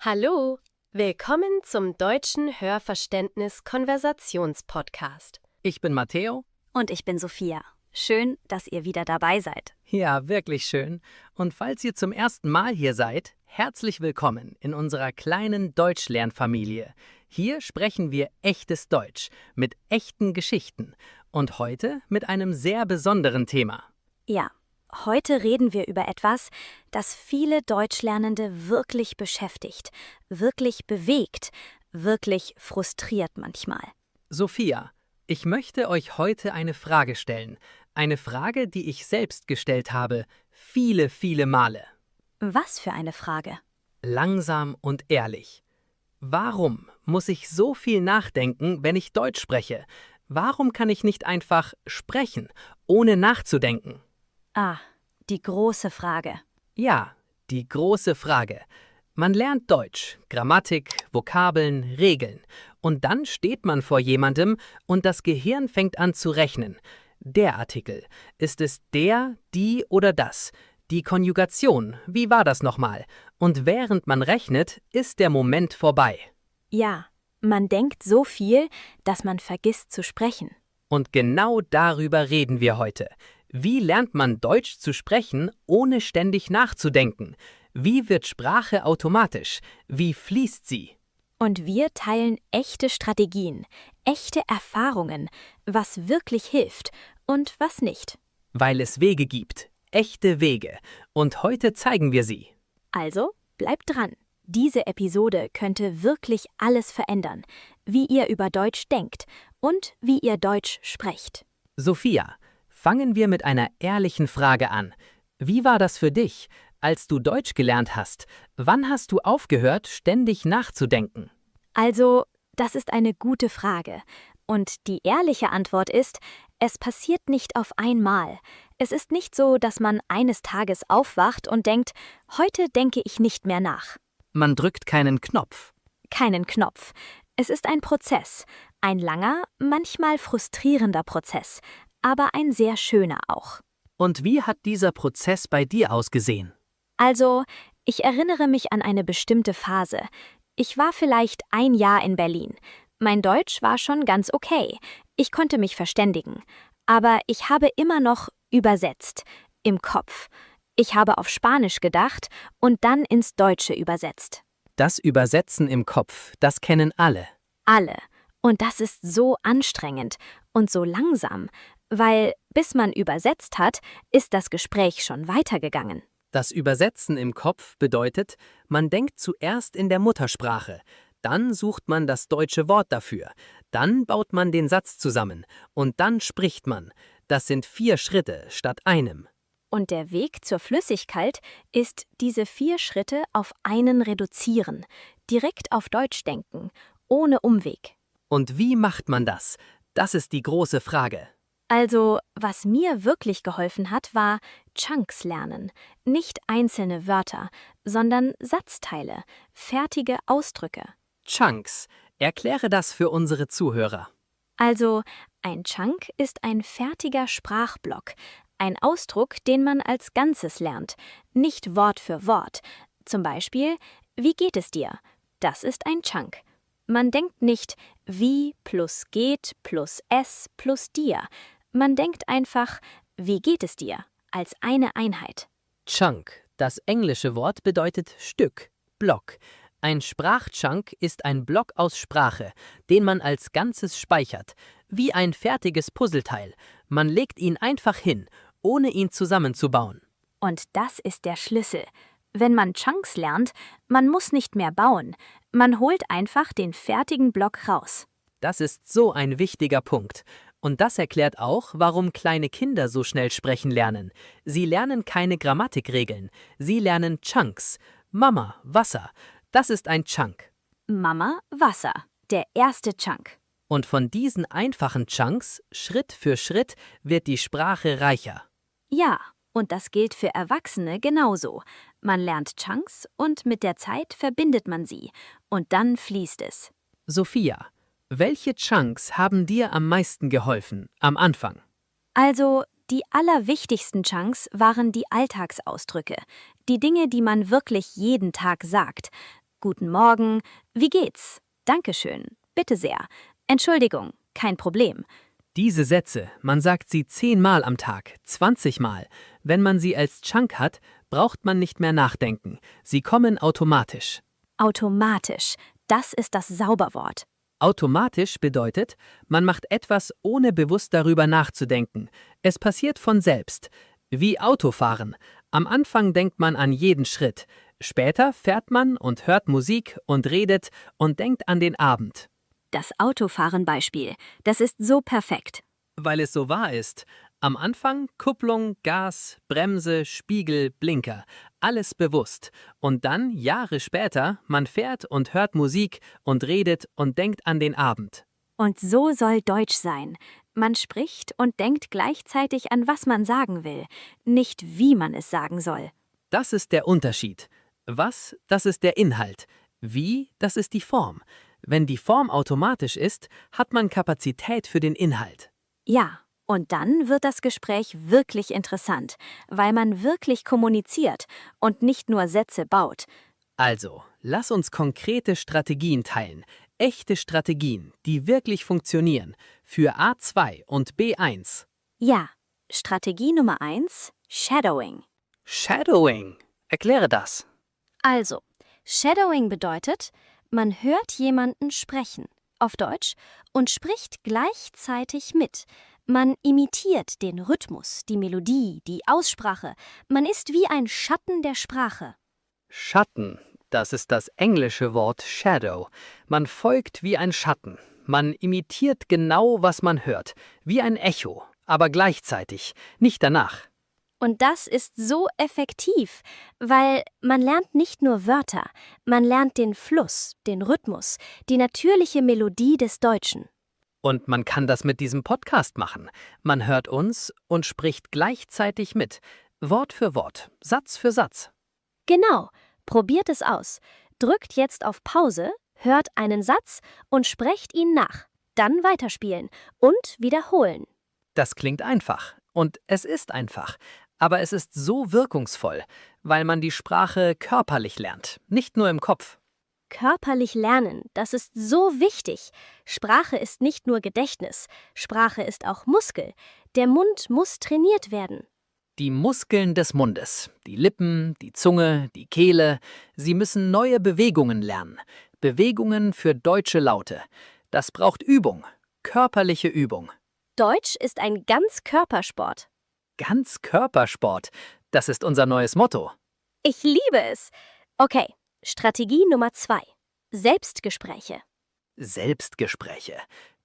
Hallo, willkommen zum Deutschen Hörverständnis-Konversationspodcast. Ich bin Matteo. Und ich bin Sophia. Schön, dass ihr wieder dabei seid. Ja, wirklich schön. Und falls ihr zum ersten Mal hier seid, herzlich willkommen in unserer kleinen Deutschlernfamilie. Hier sprechen wir echtes Deutsch mit echten Geschichten und heute mit einem sehr besonderen Thema. Ja, heute reden wir über etwas, das viele Deutschlernende wirklich beschäftigt, wirklich bewegt, wirklich frustriert manchmal. Sophia, ich möchte euch heute eine Frage stellen. Eine Frage, die ich selbst gestellt habe, viele Male. Was für eine Frage? Langsam und ehrlich. Warum muss ich so viel nachdenken, wenn ich Deutsch spreche? Warum kann ich nicht einfach sprechen, ohne nachzudenken? Ah, die große Frage. Ja, die große Frage. Man lernt Deutsch, Grammatik, Vokabeln, Regeln. Und dann steht man vor jemandem und das Gehirn fängt an zu rechnen. Der Artikel. Ist es der, die oder das? Die Konjugation. Wie war das nochmal? Und während man rechnet, ist der Moment vorbei. Ja, man denkt so viel, dass man vergisst zu sprechen. Und genau darüber reden wir heute. Wie lernt man Deutsch zu sprechen, ohne ständig nachzudenken? Wie wird Sprache automatisch? Wie fließt sie? Und wir teilen echte Strategien, echte Erfahrungen, was wirklich hilft und was nicht. Weil es Wege gibt, echte Wege. Und heute zeigen wir sie. Also, bleibt dran. Diese Episode könnte wirklich alles verändern, wie ihr über Deutsch denkt und wie ihr Deutsch sprecht. Sophia, fangen wir mit einer ehrlichen Frage an. Wie war das für dich, als du Deutsch gelernt hast? Wann hast du aufgehört, ständig nachzudenken? Also, das ist eine gute Frage. Und die ehrliche Antwort ist, es passiert nicht auf einmal. Es ist nicht so, dass man eines Tages aufwacht und denkt, heute denke ich nicht mehr nach. Man drückt keinen Knopf. Keinen Knopf. Es ist ein Prozess. Ein langer, manchmal frustrierender Prozess, aber ein sehr schöner auch. Und wie hat dieser Prozess bei dir ausgesehen? Also, ich erinnere mich an eine bestimmte Phase. Ich war vielleicht ein Jahr in Berlin. Mein Deutsch war schon ganz okay. Ich konnte mich verständigen. Aber ich habe immer noch übersetzt. Im Kopf. Ich habe auf Spanisch gedacht und dann ins Deutsche übersetzt. Das Übersetzen im Kopf, das kennen alle. Alle. Und das ist so anstrengend und so langsam, weil bis man übersetzt hat, ist das Gespräch schon weitergegangen. Das Übersetzen im Kopf bedeutet, man denkt zuerst in der Muttersprache, dann sucht man das deutsche Wort dafür, dann baut man den Satz zusammen und dann spricht man. Das sind 4 Schritte statt einem. Und der Weg zur Flüssigkeit ist, diese 4 Schritte auf einen reduzieren, direkt auf Deutsch denken, ohne Umweg. Und wie macht man das? Das ist die große Frage. Also, was mir wirklich geholfen hat, war Chunks lernen. Nicht einzelne Wörter, sondern Satzteile, fertige Ausdrücke. Chunks. Erkläre das für unsere Zuhörer. Also, ein Chunk ist ein fertiger Sprachblock, ein Ausdruck, den man als Ganzes lernt, nicht Wort für Wort. Zum Beispiel, wie geht es dir? Das ist ein Chunk. Man denkt nicht wie plus geht plus es plus dir. Man denkt einfach, wie geht es dir, als eine Einheit. Chunk. Das englische Wort bedeutet Stück, Block. Ein Sprachchunk ist ein Block aus Sprache, den man als Ganzes speichert, wie ein fertiges Puzzleteil. Man legt ihn einfach hin, ohne ihn zusammenzubauen. Und das ist der Schlüssel. Wenn man Chunks lernt, man muss nicht mehr bauen. Man holt einfach den fertigen Block raus. Das ist so ein wichtiger Punkt. Und das erklärt auch, warum kleine Kinder so schnell sprechen lernen. Sie lernen keine Grammatikregeln. Sie lernen Chunks. Mama, Wasser. Das ist ein Chunk. Mama, Wasser. Der erste Chunk. Und von diesen einfachen Chunks, Schritt für Schritt, wird die Sprache reicher. Ja, und das gilt für Erwachsene genauso. Man lernt Chunks und mit der Zeit verbindet man sie. Und dann fließt es. Sophia, welche Chunks haben dir am meisten geholfen, am Anfang? Also, die allerwichtigsten Chunks waren die Alltagsausdrücke. Die Dinge, die man wirklich jeden Tag sagt. Guten Morgen, wie geht's? Dankeschön, bitte sehr. Entschuldigung, kein Problem. Diese Sätze, man sagt sie 10-mal am Tag, 20-mal. Wenn man sie als Chunk hat, braucht man nicht mehr nachdenken. Sie kommen automatisch. Automatisch, das ist das Sauberwort. Automatisch bedeutet, man macht etwas, ohne bewusst darüber nachzudenken. Es passiert von selbst. Wie Autofahren. Am Anfang denkt man an jeden Schritt. Später fährt man und hört Musik und redet und denkt an den Abend. Das Autofahren-Beispiel, das ist so perfekt. Weil es so wahr ist. Am Anfang Kupplung, Gas, Bremse, Spiegel, Blinker. Alles bewusst. Und dann, Jahre später, man fährt und hört Musik und redet und denkt an den Abend. Und so soll Deutsch sein. Man spricht und denkt gleichzeitig an, was man sagen will, nicht wie man es sagen soll. Das ist der Unterschied. Was, das ist der Inhalt. Wie, das ist die Form. Wenn die Form automatisch ist, hat man Kapazität für den Inhalt. Ja, und dann wird das Gespräch wirklich interessant, weil man wirklich kommuniziert und nicht nur Sätze baut. Also, lass uns konkrete Strategien teilen. Echte Strategien, die wirklich funktionieren. Für A2 und B1. Ja, Strategie Nummer 1, Shadowing. Shadowing. Erkläre das. Also, Shadowing bedeutet, man hört jemanden sprechen, auf Deutsch, und spricht gleichzeitig mit. Man imitiert den Rhythmus, die Melodie, die Aussprache. Man ist wie ein Schatten der Sprache. Schatten, das ist das englische Wort Shadow. Man folgt wie ein Schatten. Man imitiert genau, was man hört, wie ein Echo, aber gleichzeitig, nicht danach. Und das ist so effektiv, weil man lernt nicht nur Wörter, man lernt den Fluss, den Rhythmus, die natürliche Melodie des Deutschen. Und man kann das mit diesem Podcast machen. Man hört uns und spricht gleichzeitig mit, Wort für Wort, Satz für Satz. Genau, probiert es aus. Drückt jetzt auf Pause, hört einen Satz und sprecht ihn nach. Dann weiterspielen und wiederholen. Das klingt einfach. Und es ist einfach. Aber es ist so wirkungsvoll, weil man die Sprache körperlich lernt, nicht nur im Kopf. Körperlich lernen, das ist so wichtig. Sprache ist nicht nur Gedächtnis, Sprache ist auch Muskel. Der Mund muss trainiert werden. Die Muskeln des Mundes, die Lippen, die Zunge, die Kehle, sie müssen neue Bewegungen lernen. Bewegungen für deutsche Laute. Das braucht Übung, körperliche Übung. Deutsch ist ein Ganzkörpersport. Ganzkörpersport, das ist unser neues Motto. Ich liebe es. Okay, Strategie Nummer 2. Selbstgespräche. Selbstgespräche.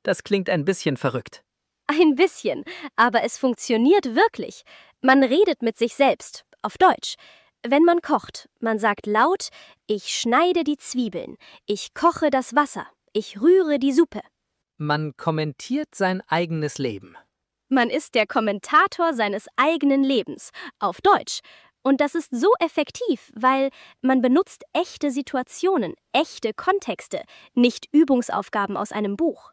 Das klingt ein bisschen verrückt. Ein bisschen, aber es funktioniert wirklich. Man redet mit sich selbst, auf Deutsch. Wenn man kocht, man sagt laut, ich schneide die Zwiebeln, ich koche das Wasser, ich rühre die Suppe. Man kommentiert sein eigenes Leben. Man ist der Kommentator seines eigenen Lebens, auf Deutsch. Und das ist so effektiv, weil man benutzt echte Situationen, echte Kontexte, nicht Übungsaufgaben aus einem Buch.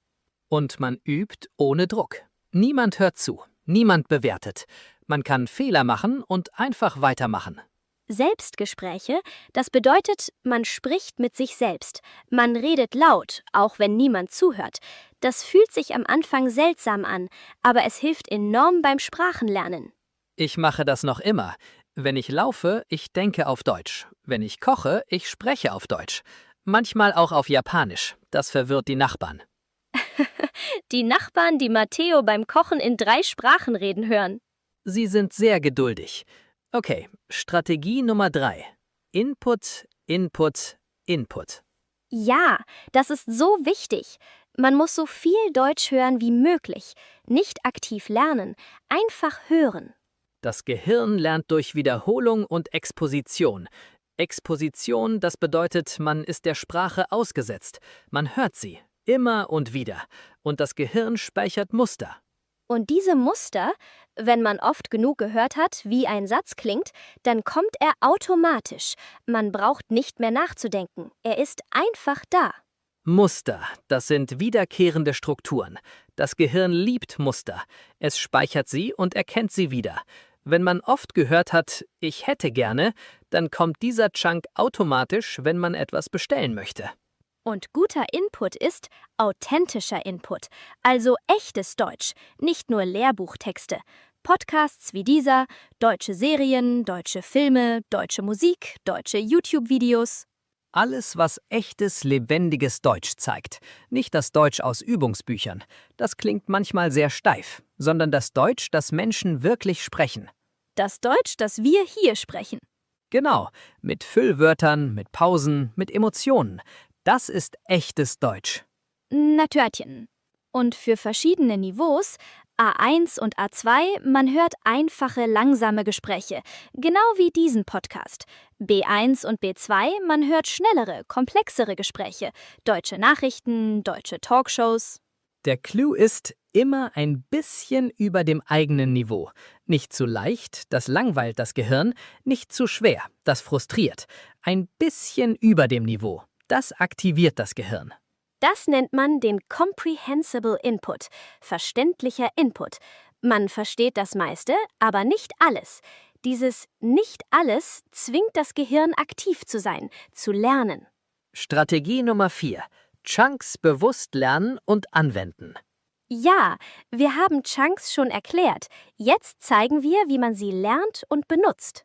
Und man übt ohne Druck. Niemand hört zu, niemand bewertet. Man kann Fehler machen und einfach weitermachen. Selbstgespräche, das bedeutet, man spricht mit sich selbst. Man redet laut, auch wenn niemand zuhört. Das fühlt sich am Anfang seltsam an, aber es hilft enorm beim Sprachenlernen. Ich mache das noch immer. Wenn ich laufe, ich denke auf Deutsch. Wenn ich koche, ich spreche auf Deutsch. Manchmal auch auf Japanisch. Das verwirrt die Nachbarn. Die Nachbarn, die Matteo beim Kochen in 3 Sprachen reden hören. Sie sind sehr geduldig. Okay, Strategie Nummer 3. Input, Input, Input. Ja, das ist so wichtig. Man muss so viel Deutsch hören wie möglich. Nicht aktiv lernen, einfach hören. Das Gehirn lernt durch Wiederholung und Exposition. Exposition, das bedeutet, man ist der Sprache ausgesetzt. Man hört sie, immer und wieder. Und das Gehirn speichert Muster. Und diese Muster, wenn man oft genug gehört hat, wie ein Satz klingt, dann kommt er automatisch. Man braucht nicht mehr nachzudenken. Er ist einfach da. Muster, das sind wiederkehrende Strukturen. Das Gehirn liebt Muster. Es speichert sie und erkennt sie wieder. Wenn man oft gehört hat, ich hätte gerne, dann kommt dieser Chunk automatisch, wenn man etwas bestellen möchte. Und guter Input ist authentischer Input, also echtes Deutsch, nicht nur Lehrbuchtexte. Podcasts wie dieser, deutsche Serien, deutsche Filme, deutsche Musik, deutsche YouTube-Videos. Alles, was echtes, lebendiges Deutsch zeigt. Nicht das Deutsch aus Übungsbüchern. Das klingt manchmal sehr steif, sondern das Deutsch, das Menschen wirklich sprechen. Das Deutsch, das wir hier sprechen. Genau, mit Füllwörtern, mit Pausen, mit Emotionen. Das ist echtes Deutsch. Na Törtchen. Und für verschiedene Niveaus, A1 und A2, man hört einfache, langsame Gespräche, genau wie diesen Podcast. B1 und B2, man hört schnellere, komplexere Gespräche, deutsche Nachrichten, deutsche Talkshows. Der Clou ist immer ein bisschen über dem eigenen Niveau. Nicht zu leicht, das langweilt das Gehirn, nicht zu schwer, das frustriert. Ein bisschen über dem Niveau, das aktiviert das Gehirn. Das nennt man den Comprehensible Input, verständlicher Input. Man versteht das meiste, aber nicht alles. Dieses nicht alles zwingt das Gehirn aktiv zu sein, zu lernen. Strategie Nummer 4. Chunks bewusst lernen und anwenden. Ja, wir haben Chunks schon erklärt. Jetzt zeigen wir, wie man sie lernt und benutzt.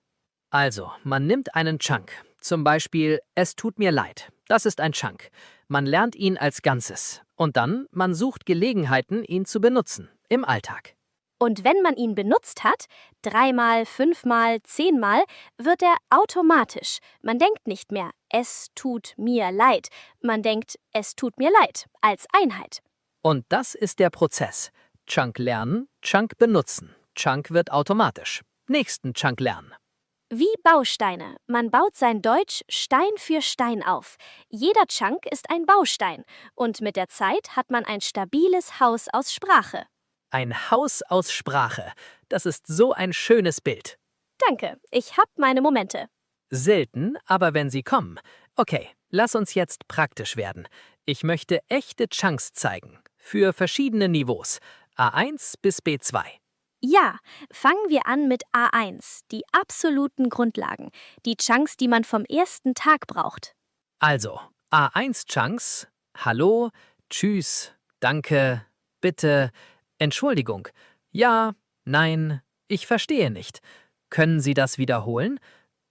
Also, man nimmt einen Chunk. Zum Beispiel, es tut mir leid. Das ist ein Chunk. Man lernt ihn als Ganzes. Und dann, man sucht Gelegenheiten, ihn zu benutzen. Im Alltag. Und wenn man ihn benutzt hat, 3-mal, 5-mal, 10-mal, wird er automatisch. Man denkt nicht mehr, es tut mir leid. Man denkt, es tut mir leid, als Einheit. Und das ist der Prozess. Chunk lernen, Chunk benutzen. Chunk wird automatisch. Nächsten Chunk lernen. Wie Bausteine. Man baut sein Deutsch Stein für Stein auf. Jeder Chunk ist ein Baustein. Und mit der Zeit hat man ein stabiles Haus aus Sprache. Ein Haus aus Sprache. Das ist so ein schönes Bild. Danke, ich hab meine Momente. Selten, aber wenn sie kommen. Okay, lass uns jetzt praktisch werden. Ich möchte echte Chunks zeigen. Für verschiedene Niveaus. A1 bis B2. Ja, fangen wir an mit A1, die absoluten Grundlagen. Die Chunks, die man vom ersten Tag braucht. Also, A1 Chunks. Hallo, tschüss, danke, bitte, Entschuldigung. Ja, nein, ich verstehe nicht. Können Sie das wiederholen?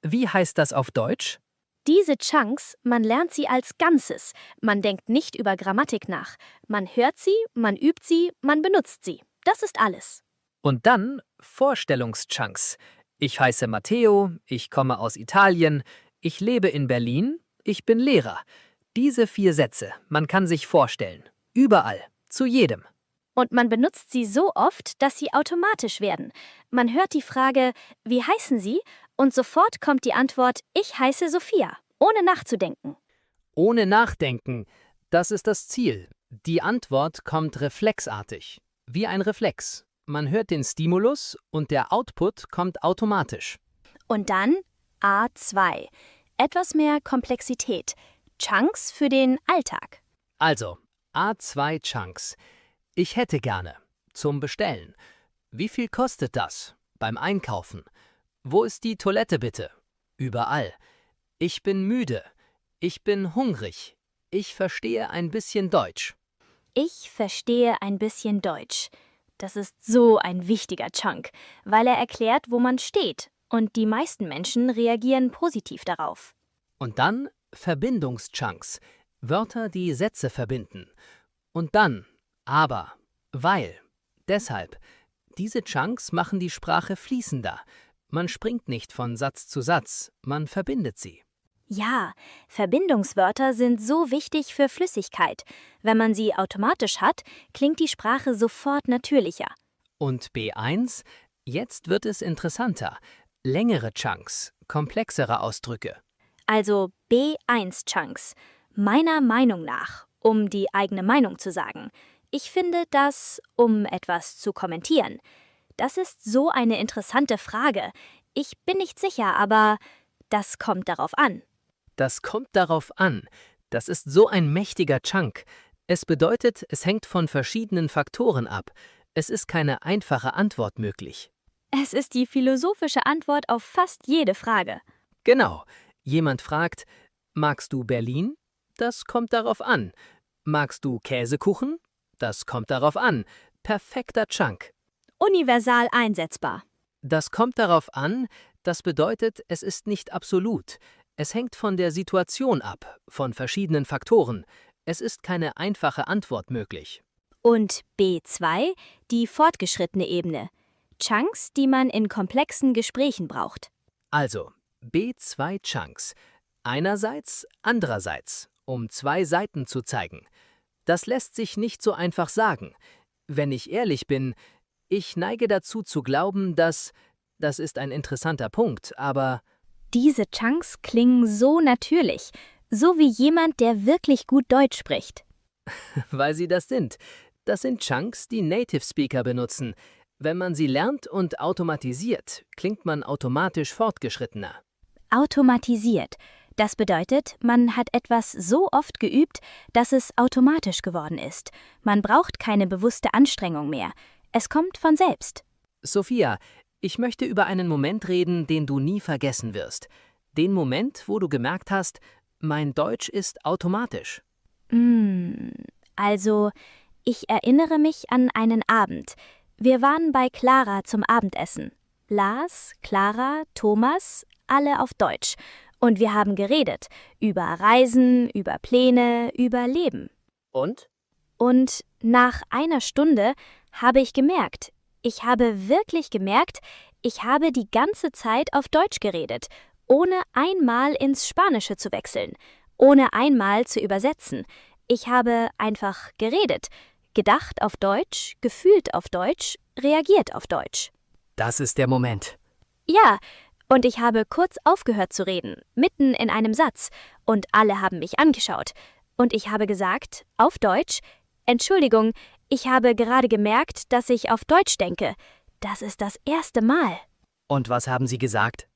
Wie heißt das auf Deutsch? Diese Chunks, man lernt sie als Ganzes. Man denkt nicht über Grammatik nach. Man hört sie, man übt sie, man benutzt sie. Das ist alles. Und dann Vorstellungschunks. Ich heiße Matteo, ich komme aus Italien, ich lebe in Berlin, ich bin Lehrer. Diese 4 Sätze, man kann sich vorstellen. Überall, zu jedem. Und man benutzt sie so oft, dass sie automatisch werden. Man hört die Frage, wie heißen Sie? Und sofort kommt die Antwort, ich heiße Sophia, ohne nachzudenken. Ohne Nachdenken, das ist das Ziel. Die Antwort kommt reflexartig, wie ein Reflex. Man hört den Stimulus und der Output kommt automatisch. Und dann A2. Etwas mehr Komplexität. Chunks für den Alltag. Also, A2 Chunks. Ich hätte gerne. Zum Bestellen. Wie viel kostet das? Beim Einkaufen. Wo ist die Toilette bitte? Überall. Ich bin müde. Ich bin hungrig. Ich verstehe ein bisschen Deutsch. Ich verstehe ein bisschen Deutsch. Das ist so ein wichtiger Chunk, weil er erklärt, wo man steht. Und die meisten Menschen reagieren positiv darauf. Und dann Verbindungschunks. Wörter, die Sätze verbinden. Und dann aber, weil, deshalb. Diese Chunks machen die Sprache fließender. Man springt nicht von Satz zu Satz, man verbindet sie. Ja, Verbindungswörter sind so wichtig für Flüssigkeit. Wenn man sie automatisch hat, klingt die Sprache sofort natürlicher. Und B1? Jetzt wird es interessanter. Längere Chunks, komplexere Ausdrücke. Also B1-Chunks. Meiner Meinung nach, um die eigene Meinung zu sagen. Ich finde das, um etwas zu kommentieren. Das ist so eine interessante Frage. Ich bin nicht sicher, aber das kommt darauf an. Das kommt darauf an. Das ist so ein mächtiger Chunk. Es bedeutet, es hängt von verschiedenen Faktoren ab. Es ist keine einfache Antwort möglich. Es ist die philosophische Antwort auf fast jede Frage. Genau. Jemand fragt, magst du Berlin? Das kommt darauf an. Magst du Käsekuchen? Das kommt darauf an. Perfekter Chunk. Universal einsetzbar. Das kommt darauf an, das bedeutet, es ist nicht absolut. Es hängt von der Situation ab, von verschiedenen Faktoren. Es ist keine einfache Antwort möglich. Und B2, die fortgeschrittene Ebene. Chunks, die man in komplexen Gesprächen braucht. Also, B2 Chunks. Einerseits, andererseits, um zwei Seiten zu zeigen. Das lässt sich nicht so einfach sagen. Wenn ich ehrlich bin, ich neige dazu zu glauben, das ist ein interessanter Punkt, aber Diese Chunks klingen so natürlich, so wie jemand, der wirklich gut Deutsch spricht. weil sie das sind. Das sind Chunks, die Native Speaker benutzen. Wenn man sie lernt und automatisiert, klingt man automatisch fortgeschrittener. Automatisiert. Das bedeutet, man hat etwas so oft geübt, dass es automatisch geworden ist. Man braucht keine bewusste Anstrengung mehr. Es kommt von selbst. Sophia, ich möchte über einen Moment reden, den du nie vergessen wirst. Den Moment, wo du gemerkt hast, mein Deutsch ist automatisch. Also, ich erinnere mich an einen Abend. Wir waren bei Clara zum Abendessen. Lars, Clara, Thomas, alle auf Deutsch. Und wir haben geredet über Reisen, über Pläne, über Leben. Und? Und nach einer Stunde habe ich gemerkt, ich habe die ganze Zeit auf Deutsch geredet, ohne einmal ins Spanische zu wechseln, ohne einmal zu übersetzen. Ich habe einfach geredet, gedacht auf Deutsch, gefühlt auf Deutsch, reagiert auf Deutsch. Das ist der Moment. Ja, und ich habe kurz aufgehört zu reden, mitten in einem Satz, und alle haben mich angeschaut. Und ich habe gesagt, auf Deutsch, Entschuldigung, ich habe gerade gemerkt, dass ich auf Deutsch denke. Das ist das erste Mal. Und was haben sie gesagt?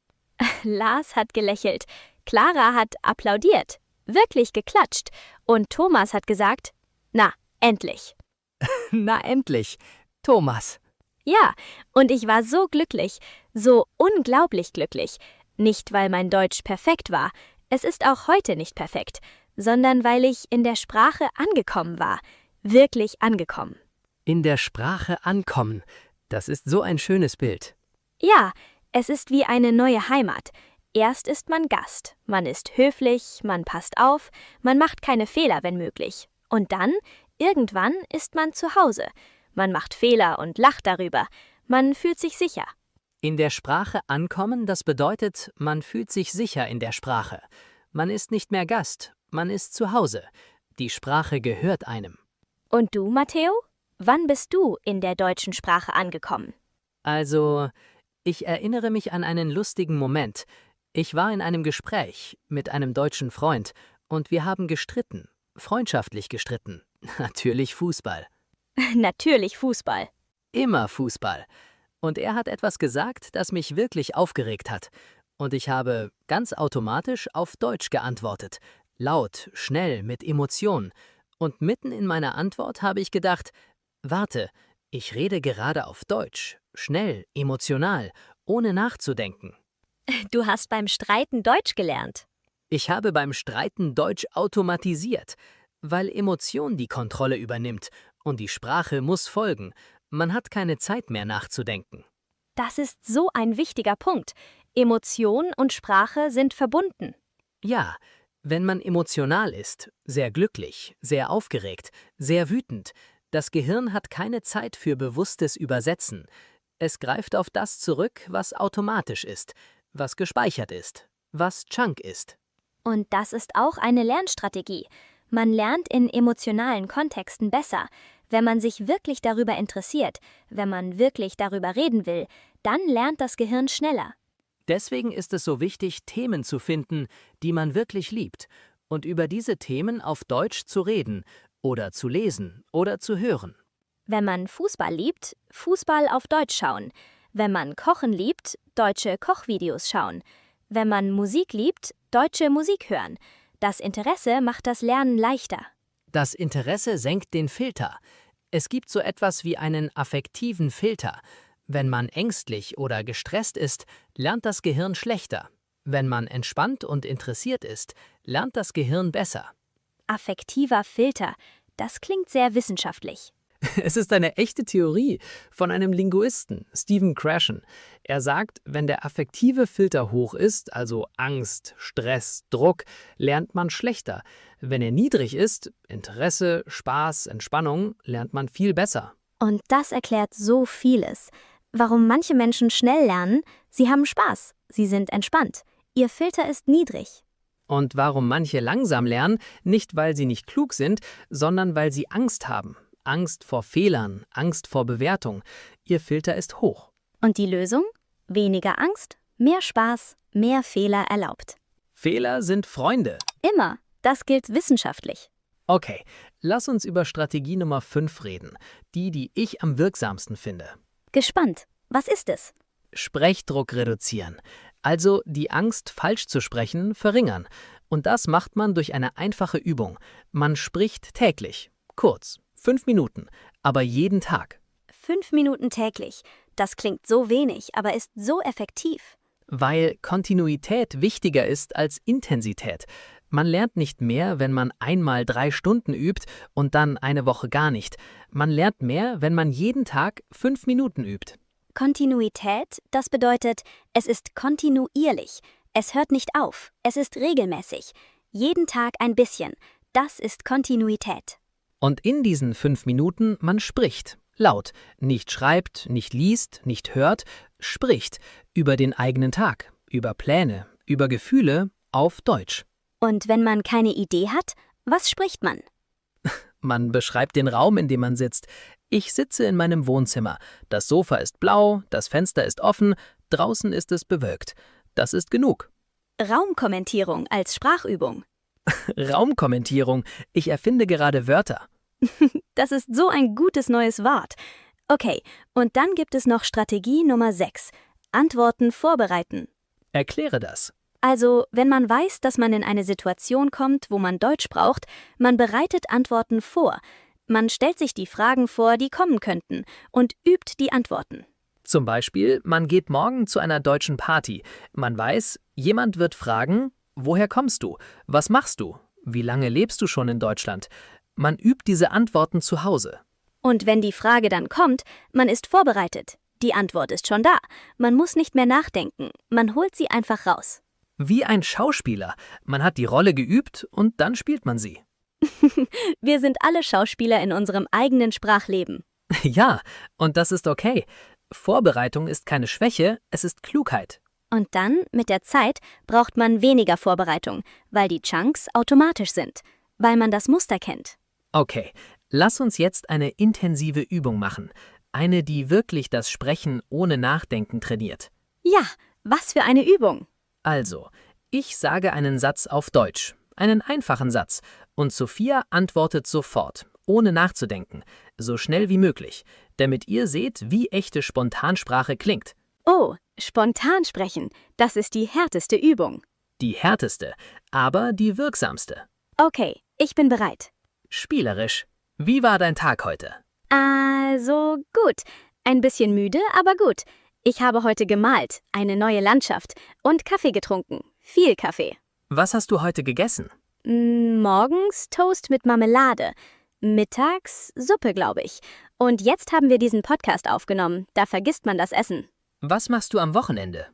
Lars hat gelächelt, Clara hat applaudiert, wirklich geklatscht, und Thomas hat gesagt, na, endlich. Na endlich. Thomas. Ja, und ich war so glücklich, so unglaublich glücklich. Nicht, weil mein Deutsch perfekt war, es ist auch heute nicht perfekt, sondern weil ich in der Sprache angekommen war, wirklich angekommen. In der Sprache ankommen. Das ist so ein schönes Bild. Ja, es ist wie eine neue Heimat. Erst ist man Gast, man ist höflich, man passt auf, man macht keine Fehler, wenn möglich. Und dann, irgendwann, ist man zu Hause. Man macht Fehler und lacht darüber. Man fühlt sich sicher. In der Sprache ankommen, das bedeutet, man fühlt sich sicher in der Sprache. Man ist nicht mehr Gast, man ist zu Hause. Die Sprache gehört einem. Und du, Matteo? Wann bist du in der deutschen Sprache angekommen? Also, ich erinnere mich an einen lustigen Moment. Ich war in einem Gespräch mit einem deutschen Freund und wir haben gestritten, freundschaftlich gestritten. Natürlich Fußball. Natürlich Fußball. Immer Fußball. Und er hat etwas gesagt, das mich wirklich aufgeregt hat. Und ich habe ganz automatisch auf Deutsch geantwortet. Laut, schnell, mit Emotion. Und mitten in meiner Antwort habe ich gedacht, warte, ich rede gerade auf Deutsch. Schnell, emotional, ohne nachzudenken. Du hast beim Streiten Deutsch gelernt. Ich habe beim Streiten Deutsch automatisiert, weil Emotion die Kontrolle übernimmt und die Sprache muss folgen. Man hat keine Zeit mehr nachzudenken. Das ist so ein wichtiger Punkt. Emotion und Sprache sind verbunden. Ja, wenn man emotional ist, sehr glücklich, sehr aufgeregt, sehr wütend, das Gehirn hat keine Zeit für bewusstes Übersetzen. Es greift auf das zurück, was automatisch ist, was gespeichert ist, was Chunk ist. Und das ist auch eine Lernstrategie. Man lernt in emotionalen Kontexten besser. Wenn man sich wirklich darüber interessiert, wenn man wirklich darüber reden will, dann lernt das Gehirn schneller. Deswegen ist es so wichtig, Themen zu finden, die man wirklich liebt, und über diese Themen auf Deutsch zu reden oder zu lesen oder zu hören. Wenn man Fußball liebt, Fußball auf Deutsch schauen. Wenn man Kochen liebt, deutsche Kochvideos schauen. Wenn man Musik liebt, deutsche Musik hören. Das Interesse macht das Lernen leichter. Das Interesse senkt den Filter. Es gibt so etwas wie einen affektiven Filter. Wenn man ängstlich oder gestresst ist, lernt das Gehirn schlechter. Wenn man entspannt und interessiert ist, lernt das Gehirn besser. Affektiver Filter. Das klingt sehr wissenschaftlich. Es ist eine echte Theorie von einem Linguisten, Stephen Krashen. Er sagt, wenn der affektive Filter hoch ist, also Angst, Stress, Druck, lernt man schlechter. Wenn er niedrig ist, Interesse, Spaß, Entspannung, lernt man viel besser. Und das erklärt so vieles. Warum manche Menschen schnell lernen, sie haben Spaß, sie sind entspannt. Ihr Filter ist niedrig. Und warum manche langsam lernen, nicht weil sie nicht klug sind, sondern weil sie Angst haben. Angst vor Fehlern, Angst vor Bewertung. Ihr Filter ist hoch. Und die Lösung? Weniger Angst, mehr Spaß, mehr Fehler erlaubt. Fehler sind Freunde. Immer. Das gilt wissenschaftlich. Okay, lass uns über Strategie Nummer 5 reden. Die ich am wirksamsten finde. Gespannt. Was ist es? Sprechdruck reduzieren. Also die Angst, falsch zu sprechen, verringern. Und das macht man durch eine einfache Übung. Man spricht täglich. Kurz. 5 Minuten, aber jeden Tag. 5 Minuten täglich. Das klingt so wenig, aber ist so effektiv. Weil Kontinuität wichtiger ist als Intensität. Man lernt nicht mehr, wenn man einmal 3 Stunden übt und dann eine Woche gar nicht. Man lernt mehr, wenn man jeden Tag 5 Minuten übt. Kontinuität, das bedeutet, es ist kontinuierlich. Es hört nicht auf. Es ist regelmäßig. Jeden Tag ein bisschen. Das ist Kontinuität. Und in diesen 5 Minuten, man spricht, laut, nicht schreibt, nicht liest, nicht hört, spricht über den eigenen Tag, über Pläne, über Gefühle auf Deutsch. Und wenn man keine Idee hat, was spricht man? Man beschreibt den Raum, in dem man sitzt. Ich sitze in meinem Wohnzimmer. Das Sofa ist blau, das Fenster ist offen, draußen ist es bewölkt. Das ist genug. Raumkommentierung als Sprachübung. Raumkommentierung. Ich erfinde gerade Wörter. Das ist so ein gutes neues Wort. Okay, und dann gibt es noch Strategie Nummer 6. Antworten vorbereiten. Erkläre das. Also, wenn man weiß, dass man in eine Situation kommt, wo man Deutsch braucht, man bereitet Antworten vor. Man stellt sich die Fragen vor, die kommen könnten, und übt die Antworten. Zum Beispiel, man geht morgen zu einer deutschen Party. Man weiß, jemand wird fragen, woher kommst du? Was machst du? Wie lange lebst du schon in Deutschland? Man übt diese Antworten zu Hause. Und wenn die Frage dann kommt, man ist vorbereitet. Die Antwort ist schon da. Man muss nicht mehr nachdenken. Man holt sie einfach raus. Wie ein Schauspieler. Man hat die Rolle geübt und dann spielt man sie. Wir sind alle Schauspieler in unserem eigenen Sprachleben. Ja, und das ist okay. Vorbereitung ist keine Schwäche, es ist Klugheit. Und dann, mit der Zeit, braucht man weniger Vorbereitung, weil die Chunks automatisch sind, weil man das Muster kennt. Okay, lass uns jetzt eine intensive Übung machen. Eine, die wirklich das Sprechen ohne Nachdenken trainiert. Ja, was für eine Übung. Also, ich sage einen Satz auf Deutsch, einen einfachen Satz, und Sophia antwortet sofort, ohne nachzudenken, so schnell wie möglich, damit ihr seht, wie echte Spontansprache klingt. Oh, spontan sprechen, das ist die härteste Übung. Die härteste, aber die wirksamste. Okay, ich bin bereit. Spielerisch. Wie war dein Tag heute? Also gut. Ein bisschen müde, aber gut. Ich habe heute gemalt, eine neue Landschaft und Kaffee getrunken. Viel Kaffee. Was hast du heute gegessen? Morgens Toast mit Marmelade. Mittags Suppe, glaube ich. Und jetzt haben wir diesen Podcast aufgenommen. Da vergisst man das Essen. Was machst du am Wochenende?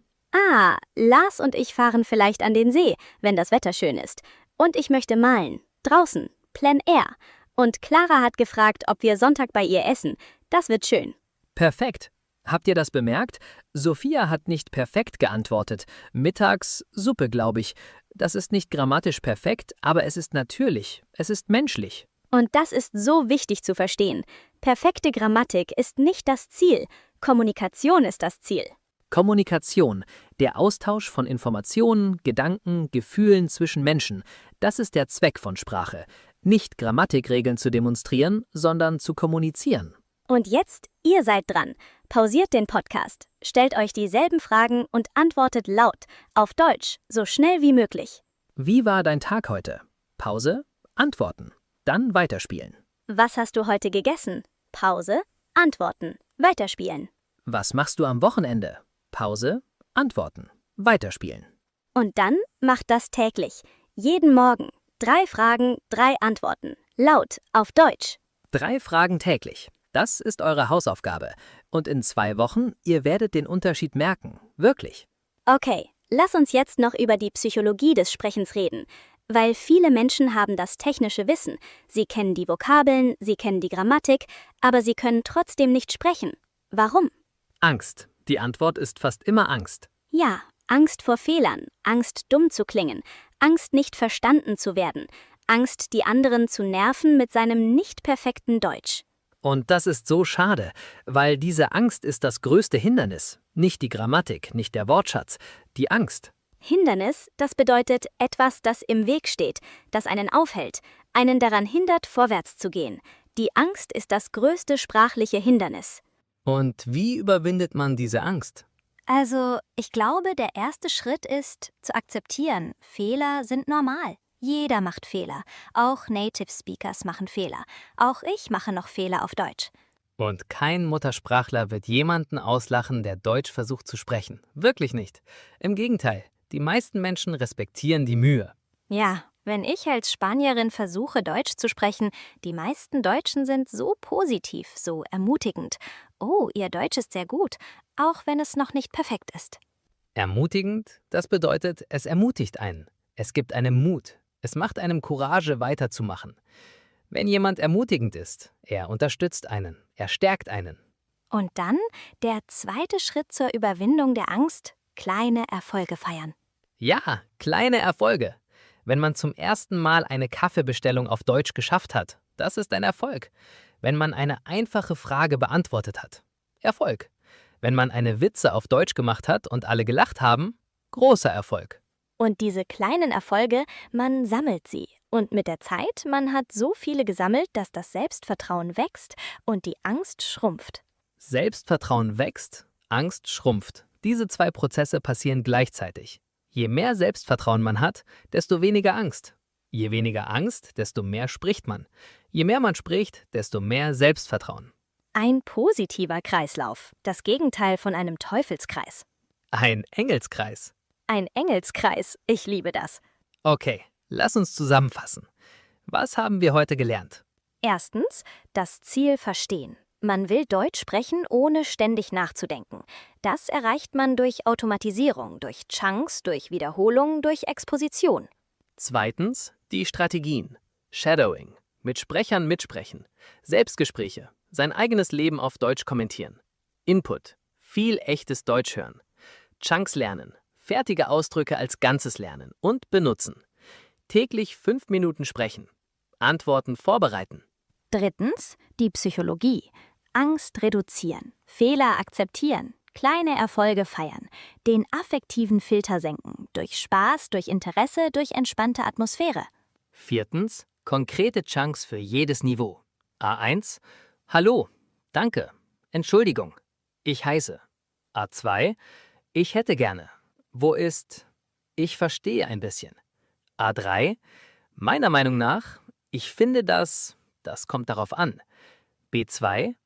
Lars und ich fahren vielleicht an den See, wenn das Wetter schön ist. Und ich möchte malen. Draußen. Plein Air. Und Clara hat gefragt, ob wir Sonntag bei ihr essen. Das wird schön. Perfekt. Habt ihr das bemerkt? Sophia hat nicht perfekt geantwortet. Mittags Suppe, glaube ich. Das ist nicht grammatisch perfekt, aber es ist natürlich. Es ist menschlich. Und das ist so wichtig zu verstehen. Perfekte Grammatik ist nicht das Ziel. Kommunikation ist das Ziel. Kommunikation, der Austausch von Informationen, Gedanken, Gefühlen zwischen Menschen. Das ist der Zweck von Sprache. Nicht Grammatikregeln zu demonstrieren, sondern zu kommunizieren. Und jetzt, ihr seid dran. Pausiert den Podcast, stellt euch dieselben Fragen und antwortet laut, auf Deutsch, so schnell wie möglich. Wie war dein Tag heute? Pause, antworten, dann weiterspielen. Was hast du heute gegessen? Pause, antworten, weiterspielen. Was machst du am Wochenende? Pause, antworten, weiterspielen. Und dann macht das täglich. Jeden Morgen. 3 Fragen, 3 Antworten. Laut, auf Deutsch. 3 Fragen täglich. Das ist eure Hausaufgabe. Und in 2 Wochen, ihr werdet den Unterschied merken. Wirklich. Okay, lass uns jetzt noch über die Psychologie des Sprechens reden. Weil viele Menschen haben das technische Wissen. Sie kennen die Vokabeln, sie kennen die Grammatik, aber sie können trotzdem nicht sprechen. Warum? Angst. Die Antwort ist fast immer Angst. Ja, Angst vor Fehlern, Angst dumm zu klingen, Angst nicht verstanden zu werden, Angst die anderen zu nerven mit seinem nicht perfekten Deutsch. Und das ist so schade, weil diese Angst ist das größte Hindernis. Nicht die Grammatik, nicht der Wortschatz, die Angst. Hindernis, das bedeutet etwas, das im Weg steht, das einen aufhält, einen daran hindert, vorwärts zu gehen. Die Angst ist das größte sprachliche Hindernis. Und wie überwindet man diese Angst? Also, ich glaube, der erste Schritt ist, zu akzeptieren, Fehler sind normal. Jeder macht Fehler. Auch Native Speakers machen Fehler. Auch ich mache noch Fehler auf Deutsch. Und kein Muttersprachler wird jemanden auslachen, der Deutsch versucht zu sprechen. Wirklich nicht. Im Gegenteil, die meisten Menschen respektieren die Mühe. Ja, wenn ich als Spanierin versuche, Deutsch zu sprechen, die meisten Deutschen sind so positiv, so ermutigend. Oh, ihr Deutsch ist sehr gut, auch wenn es noch nicht perfekt ist. Ermutigend, das bedeutet, es ermutigt einen. Es gibt einem Mut. Es macht einem Courage, weiterzumachen. Wenn jemand ermutigend ist, er unterstützt einen, er stärkt einen. Und dann der zweite Schritt zur Überwindung der Angst, kleine Erfolge feiern. Ja, kleine Erfolge. Wenn man zum ersten Mal eine Kaffeebestellung auf Deutsch geschafft hat, das ist ein Erfolg. Wenn man eine einfache Frage beantwortet hat, Erfolg. Wenn man eine Witze auf Deutsch gemacht hat und alle gelacht haben, großer Erfolg. Und diese kleinen Erfolge, man sammelt sie. Und mit der Zeit, man hat so viele gesammelt, dass das Selbstvertrauen wächst und die Angst schrumpft. Selbstvertrauen wächst, Angst schrumpft. Diese 2 Prozesse passieren gleichzeitig. Je mehr Selbstvertrauen man hat, desto weniger Angst. Je weniger Angst, desto mehr spricht man. Je mehr man spricht, desto mehr Selbstvertrauen. Ein positiver Kreislauf, das Gegenteil von einem Teufelskreis. Ein Engelskreis. Ein Engelskreis, ich liebe das. Okay, lass uns zusammenfassen. Was haben wir heute gelernt? Erstens, das Ziel verstehen. Man will Deutsch sprechen, ohne ständig nachzudenken. Das erreicht man durch Automatisierung, durch Chunks, durch Wiederholung, durch Exposition. Zweitens, die Strategien. Shadowing. Mit Sprechern mitsprechen. Selbstgespräche. Sein eigenes Leben auf Deutsch kommentieren. Input. Viel echtes Deutsch hören. Chunks lernen. Fertige Ausdrücke als Ganzes lernen und benutzen. Täglich 5 Minuten sprechen. Antworten vorbereiten. Drittens, die Psychologie. Angst reduzieren, Fehler akzeptieren, kleine Erfolge feiern, den affektiven Filter senken, durch Spaß, durch Interesse, durch entspannte Atmosphäre. Viertens, konkrete Chunks für jedes Niveau. A1, Hallo, danke, Entschuldigung, ich heiße. A2, ich hätte gerne. Wo ist? Ich verstehe ein bisschen. A3, meiner Meinung nach, ich finde das kommt darauf an. B2,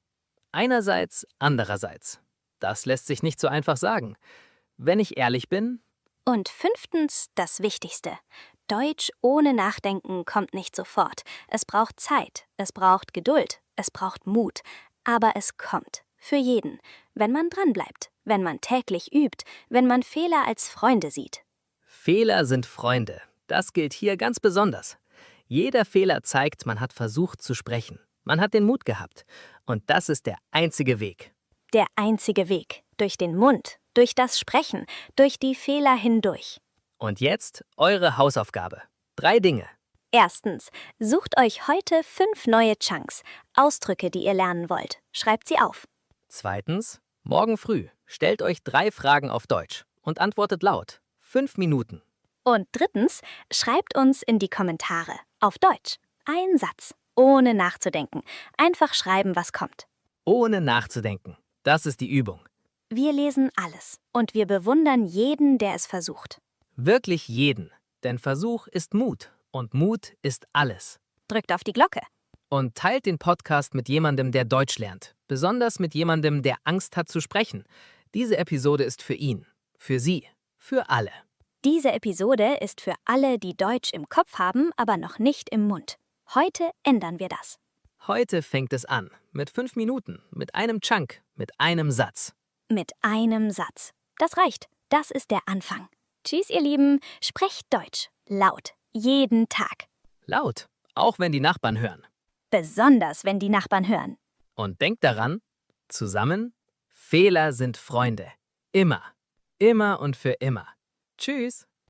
einerseits, andererseits. Das lässt sich nicht so einfach sagen. Wenn ich ehrlich bin. Und fünftens, das Wichtigste. Deutsch ohne Nachdenken kommt nicht sofort. Es braucht Zeit, es braucht Geduld, es braucht Mut. Aber es kommt. Für jeden. Wenn man dranbleibt, wenn man täglich übt, wenn man Fehler als Freunde sieht. Fehler sind Freunde. Das gilt hier ganz besonders. Jeder Fehler zeigt, man hat versucht zu sprechen. Man hat den Mut gehabt. Und das ist der einzige Weg. Der einzige Weg. Durch den Mund, durch das Sprechen, durch die Fehler hindurch. Und jetzt eure Hausaufgabe. 3 Dinge. Erstens, sucht euch heute 5 neue Chunks, Ausdrücke, die ihr lernen wollt. Schreibt sie auf. Zweitens, morgen früh stellt euch 3 Fragen auf Deutsch und antwortet laut. 5 Minuten. Und drittens, schreibt uns in die Kommentare. Auf Deutsch. Ein Satz. Ohne nachzudenken. Einfach schreiben, was kommt. Ohne nachzudenken. Das ist die Übung. Wir lesen alles. Und wir bewundern jeden, der es versucht. Wirklich jeden. Denn Versuch ist Mut. Und Mut ist alles. Drückt auf die Glocke. Und teilt den Podcast mit jemandem, der Deutsch lernt. Besonders mit jemandem, der Angst hat zu sprechen. Diese Episode ist für ihn, für Sie, für alle. Diese Episode ist für alle, die Deutsch im Kopf haben, aber noch nicht im Mund. Heute ändern wir das. Heute fängt es an. Mit 5 Minuten, mit einem Chunk, mit einem Satz. Mit einem Satz. Das reicht. Das ist der Anfang. Tschüss, ihr Lieben. Sprecht Deutsch. Laut. Jeden Tag. Laut, auch wenn die Nachbarn hören. Besonders, wenn die Nachbarn hören. Und denkt daran, zusammen, Fehler sind Freunde. Immer. Immer und für immer. Tschüss.